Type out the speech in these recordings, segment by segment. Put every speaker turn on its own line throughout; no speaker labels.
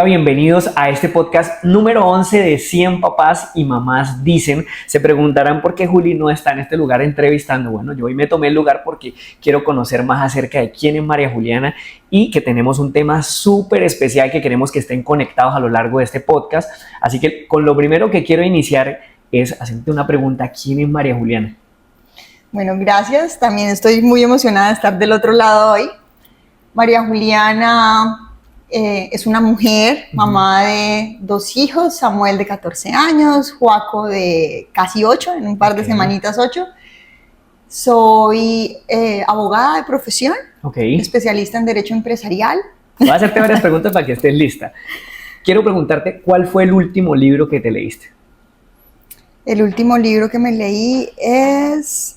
bienvenidos a este podcast número 11 de 100 papás y mamás dicen. Se preguntarán por qué Juli no está en este lugar entrevistando. Bueno, yo hoy me tomé el lugar porque quiero conocer más acerca de quién es María Juliana y que tenemos un tema súper especial que queremos que estén conectados a lo largo de este podcast. Así que con lo primero que quiero iniciar es hacerte una pregunta. ¿Quién es María Juliana?
Bueno, gracias. También estoy muy emocionada de estar del otro lado hoy. María Juliana es una mujer, mamá de 2 hijos, Samuel de 14 años, Joaco de casi 8, en un par de semanitas 8. Soy abogada de profesión, especialista en Derecho Empresarial.
Voy a hacerte varias preguntas para que estés lista. Quiero preguntarte, ¿cuál fue el último libro que te leíste?
El último libro que me leí es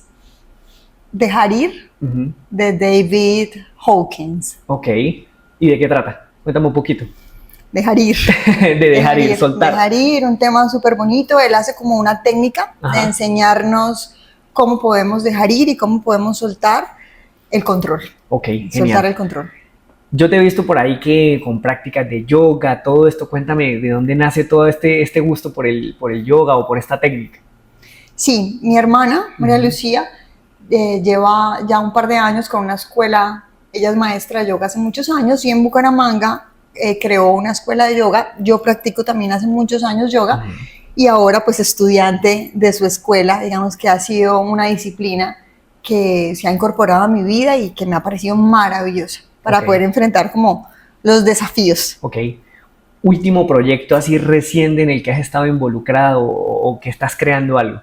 Dejar ir, de David Hawkins.
Ok. ¿Y de qué trata? Cuéntame un poquito.
Dejar ir.
De dejar ir, soltar.
Dejar ir, un tema súper bonito. Él hace como una técnica de enseñarnos cómo podemos dejar ir y cómo podemos soltar el control.
Ok, genial.
Soltar el control.
Yo te he visto por ahí que con prácticas de yoga, todo esto, cuéntame de dónde nace todo este gusto por el yoga o por esta técnica.
Sí, mi hermana, María Lucía, lleva ya un par de años con una escuela. Ella es maestra de yoga hace muchos años y en Bucaramanga creó una escuela de yoga. Yo practico también hace muchos años yoga y ahora pues estudiante de su escuela, digamos que ha sido una disciplina que se ha incorporado a mi vida y que me ha parecido maravillosa para poder enfrentar como los desafíos.
Ok. Último proyecto así reciente en el que has estado involucrado o que estás creando algo.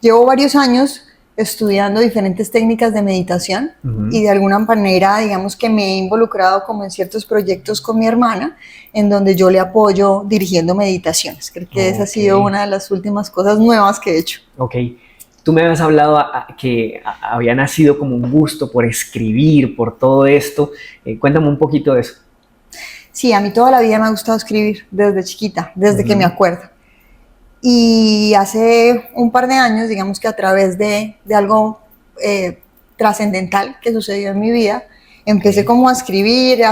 Llevo varios años estudiando diferentes técnicas de meditación y de alguna manera, digamos que me he involucrado como en ciertos proyectos con mi hermana, en donde yo le apoyo dirigiendo meditaciones. Creo que esa ha sido una de las últimas cosas nuevas que he hecho.
Ok. Tú me habías hablado que había nacido como un gusto por escribir, por todo esto. Cuéntame un poquito de eso.
Sí, a mí toda la vida me ha gustado escribir, desde chiquita, desde que me acuerdo. Y hace un par de años, digamos que a través de algo trascendental que sucedió en mi vida, empecé como a escribir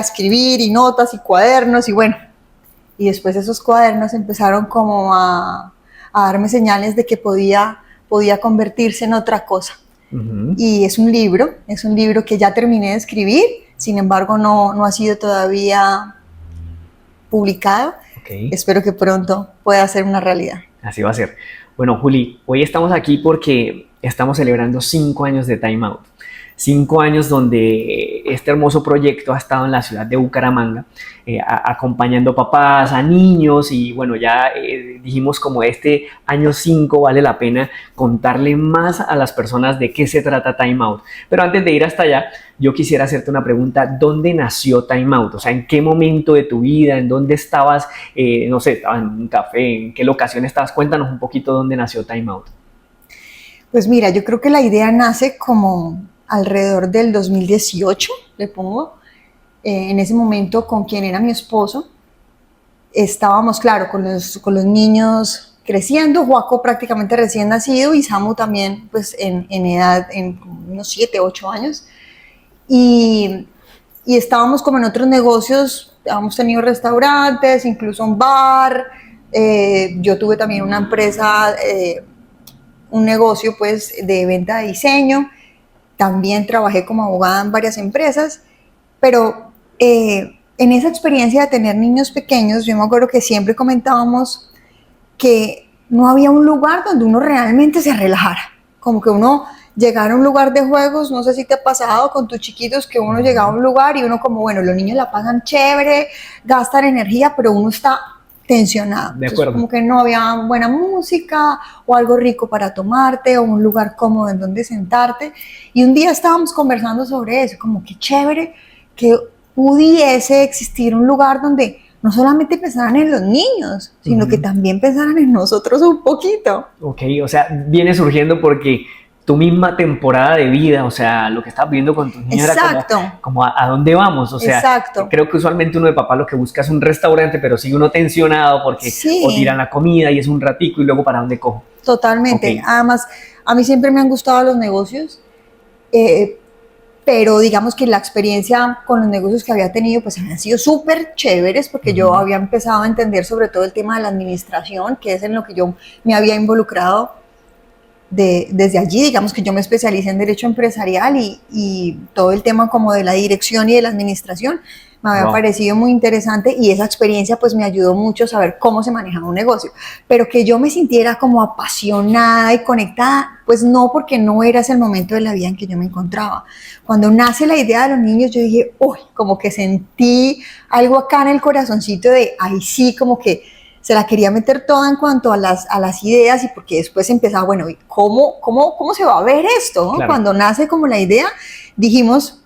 y notas y cuadernos y bueno, y después esos cuadernos empezaron como a darme señales de que podía convertirse en otra cosa. Y es un libro que ya terminé de escribir, sin embargo no ha sido todavía publicado. Espero que pronto pueda ser una realidad.
Así va a ser. Bueno, Juli, hoy estamos aquí porque estamos celebrando 5 años de Time Out. 5 años donde este hermoso proyecto ha estado en la ciudad de Bucaramanga, acompañando papás, a niños y bueno, ya dijimos como este año 5 vale la pena contarle más a las personas de qué se trata Time Out. Pero antes de ir hasta allá, yo quisiera hacerte una pregunta. ¿Dónde nació Time Out? O sea, ¿en qué momento de tu vida? ¿En dónde estabas? No sé, ¿estabas en un café? ¿En qué locación estabas? Cuéntanos un poquito dónde nació Time Out.
Pues mira, yo creo que la idea nace como alrededor del 2018, le pongo. En ese momento, con quien era mi esposo, estábamos, claro, con los niños creciendo, Joaco prácticamente recién nacido y Samu también pues en edad, en unos 7, 8 años. Y estábamos como en otros negocios, habíamos tenido restaurantes, incluso un bar. Yo tuve también una empresa, un negocio pues de venta de diseño. También trabajé como abogada en varias empresas, pero en esa experiencia de tener niños pequeños, yo me acuerdo que siempre comentábamos que no había un lugar donde uno realmente se relajara, como que uno llegara a un lugar de juegos. No sé si te ha pasado con tus chiquitos que uno llegaba a un lugar y uno como, bueno, los niños la pasan chévere, gastan energía, pero uno está tensionado.
De acuerdo.
Entonces, como que no había buena música o algo rico para tomarte o un lugar cómodo en donde sentarte. Y un día estábamos conversando sobre eso, como que chévere que pudiese existir un lugar donde no solamente pensaran en los niños, sino que también pensaran en nosotros un poquito.
Ok, o sea, viene surgiendo porque tu misma temporada de vida, o sea, lo que estabas viendo con tus niños era como a dónde vamos, o sea, creo que usualmente uno de papá lo que busca es un restaurante, pero sigue uno tensionado porque o tiran la comida y es un ratico y luego para dónde cojo.
Totalmente, además a mí siempre me han gustado los negocios, pero digamos que la experiencia con los negocios que había tenido pues habían sido súper chéveres porque yo había empezado a entender sobre todo el tema de la administración, que es en lo que yo me había involucrado desde allí. Digamos que yo me especialicé en Derecho Empresarial y todo el tema como de la dirección y de la administración me había parecido muy interesante, y esa experiencia pues me ayudó mucho a saber cómo se manejaba un negocio, pero que yo me sintiera como apasionada y conectada, pues no, porque no era ese el momento de la vida en que yo me encontraba. Cuando nace la idea de los niños, yo dije, uy, como que sentí algo acá en el corazoncito de, ahí sí, como que se la quería meter toda en cuanto a las ideas, y porque después empezaba, bueno, ¿cómo se va a ver esto?
Claro.
Cuando nace como la idea, dijimos,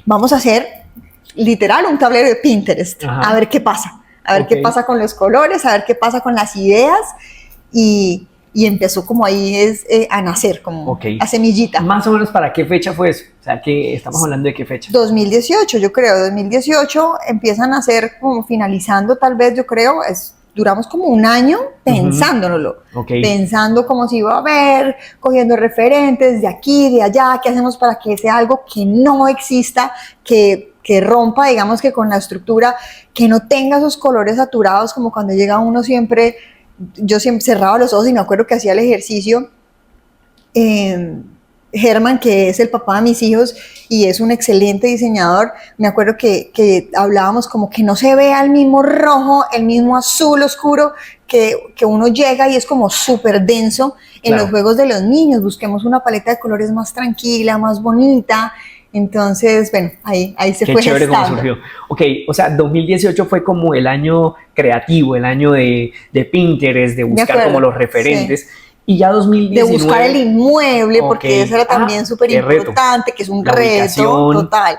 vamos a hacer literal un tablero de Pinterest, a ver qué pasa, a ver qué pasa con los colores, a ver qué pasa con las ideas, y empezó como ahí a nacer, como a semillita.
¿Más o menos para qué fecha fue eso? O sea, que estamos hablando de qué fecha.
2018, yo creo, 2018 empiezan a ser como finalizando, tal vez, yo creo, duramos como un año pensándolo, pensando cómo se iba a ver, cogiendo referentes de aquí, de allá, qué hacemos para que sea algo que no exista, que rompa, digamos, que con la estructura, que no tenga esos colores saturados, como cuando llega uno siempre, yo siempre cerraba los ojos y me acuerdo que hacía el ejercicio. Germán, que es el papá de mis hijos y es un excelente diseñador, me acuerdo que hablábamos como que no se vea el mismo rojo, el mismo azul oscuro, que uno llega y es como súper denso en los juegos de los niños. Busquemos una paleta de colores más tranquila, más bonita. Entonces, bueno, ahí se fue
chévere
gestando.
Cómo surgió. Ok, o sea, 2018 fue como el año creativo, el año de Pinterest, de buscar como los referentes. Sí. Y ya 2019...
De buscar el inmueble, porque eso era también súper importante, que es un reto total.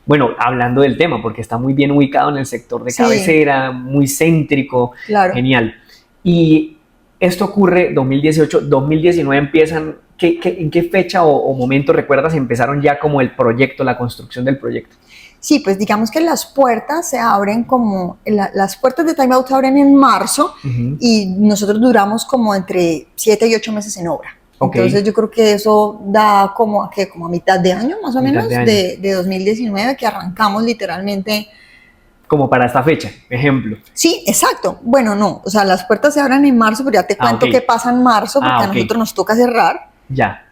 Bueno, hablando del tema, porque está muy bien ubicado en el sector de cabecera, muy céntrico, genial. Y esto ocurre 2018, 2019 empiezan... ¿En qué fecha o momento recuerdas empezaron ya como el proyecto, la construcción del proyecto?
Sí, pues digamos que las puertas se abren como, las puertas de Time Out se abren en marzo y nosotros duramos como entre 7 y 8 meses en obra. Entonces yo creo que eso da como a mitad de año más o menos de 2019, que arrancamos literalmente.
Como para esta fecha, ejemplo.
Sí, exacto. Bueno, no, o sea, las puertas se abren en marzo, pero ya te cuento qué pasa en marzo, porque a nosotros nos toca cerrar.
Ya.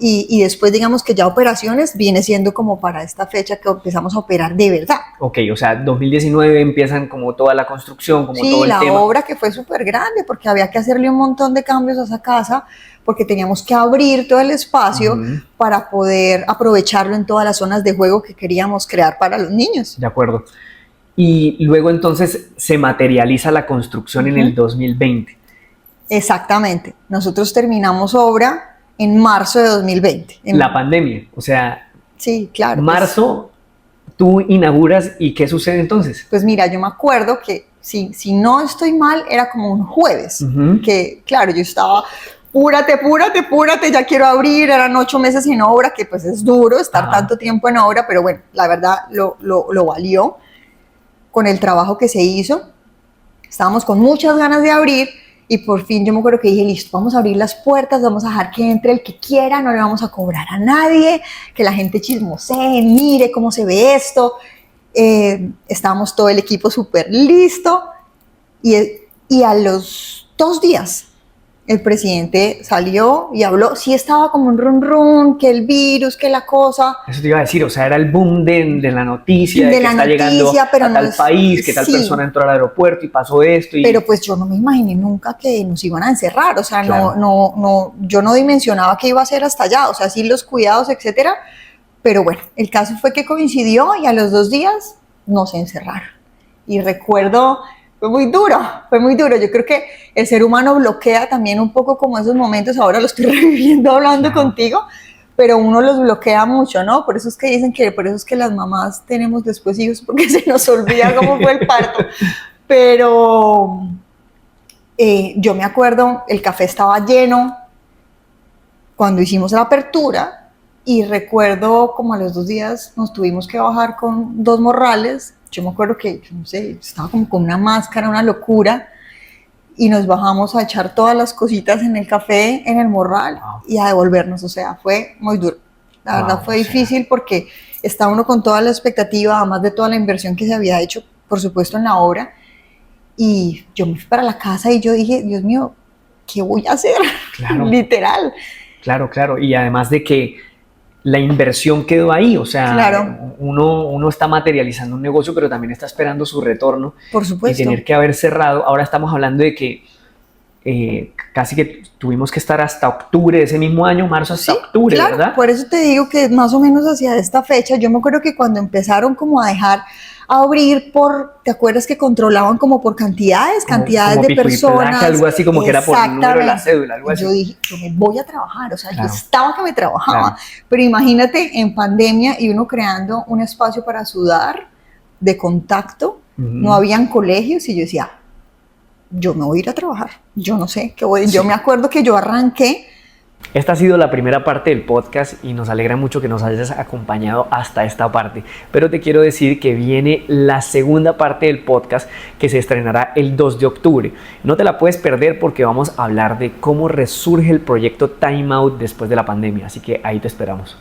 Y después, digamos que ya operaciones viene siendo como para esta fecha que empezamos a operar de verdad.
Ok, o sea, 2019 empiezan como toda la construcción, como todo el tema. Sí,
la obra, que fue súper grande, porque había que hacerle un montón de cambios a esa casa, porque teníamos que abrir todo el espacio para poder aprovecharlo en todas las zonas de juego que queríamos crear para los niños.
De acuerdo. Y luego entonces se materializa la construcción en el 2020.
Exactamente. Nosotros terminamos obra en marzo de 2020.
La pandemia, o sea,
sí, claro.
Marzo, tú inauguras, ¿y qué sucede entonces?
Pues mira, yo me acuerdo que, si no estoy mal, era como un jueves, que claro, yo estaba, púrate, ya quiero abrir, eran 8 meses en obra, que pues es duro estar tanto tiempo en obra, pero bueno, la verdad lo valió con el trabajo que se hizo. Estábamos con muchas ganas de abrir. Y por fin yo me acuerdo que dije, listo, vamos a abrir las puertas, vamos a dejar que entre el que quiera, no le vamos a cobrar a nadie, que la gente chismosee, mire cómo se ve esto. Estábamos todo el equipo súper listo, y a los 2 días el presidente salió y habló. Sí, estaba como un run, que el virus, que la cosa.
Eso te iba a decir, o sea, era el boom de la noticia, de que está llegando a tal país, que tal persona entró al aeropuerto y pasó esto.
Pero pues yo no me imaginé nunca que nos iban a encerrar, o sea, yo no dimensionaba que iba a ser hasta allá, o sea, sí los cuidados, etcétera, pero bueno, el caso fue que coincidió y a los 2 días nos encerraron. Y recuerdo... Fue muy duro. Yo creo que el ser humano bloquea también un poco como esos momentos. Ahora lo estoy reviviendo hablando contigo, pero uno los bloquea mucho, ¿no? Por eso es que dicen que las mamás tenemos después hijos, porque se nos olvida cómo fue el parto. Pero yo me acuerdo, el café estaba lleno cuando hicimos la apertura, y recuerdo como a los 2 días nos tuvimos que bajar con 2 morrales. Yo me acuerdo que, no sé, estaba como con una máscara, una locura, y nos bajamos a echar todas las cositas en el café, en el morral, y a devolvernos. O sea, fue muy duro. La verdad
Wow,
fue
o sea,
difícil porque estaba uno con toda la expectativa, además de toda la inversión que se había hecho, por supuesto, en la obra. Y yo me fui para la casa y yo dije, Dios mío, ¿qué voy a hacer?
claro,
Literal.
claro, claro. Y además de que la inversión quedó ahí, o sea,
Claro,
uno está materializando un negocio, pero también está esperando su retorno
por
y
supuesto.
tener que haber cerrado. Ahora estamos hablando de que casi que tuvimos que estar hasta octubre de ese mismo año, marzo hasta
Sí,
octubre,
claro,
¿verdad?
por eso te digo que más o menos hacia esta fecha, yo me acuerdo que cuando empezaron como a dejar a abrir por, ¿te acuerdas que controlaban como por cantidades, cantidades
Como
de
pico y placa,
personas?
algo así como que era por número de la
Exactamente.
cédula, algo
Y yo
así.
dije, yo me voy a trabajar, o sea, yo
Claro,
estaba que me trabajaba,
claro.
pero imagínate en pandemia y uno creando un espacio para sudar, de contacto, no
Ujú.
habían colegios y yo decía, yo me voy a ir a trabajar, yo no sé qué voy, yo me
Sí.
acuerdo que yo arranqué.
Esta ha sido la primera parte del podcast y nos alegra mucho que nos hayas acompañado hasta esta parte. Pero te quiero decir que viene la segunda parte del podcast que se estrenará el 2 de octubre. No te la puedes perder porque vamos a hablar de cómo resurge el proyecto Time Out después de la pandemia. Así que ahí te esperamos.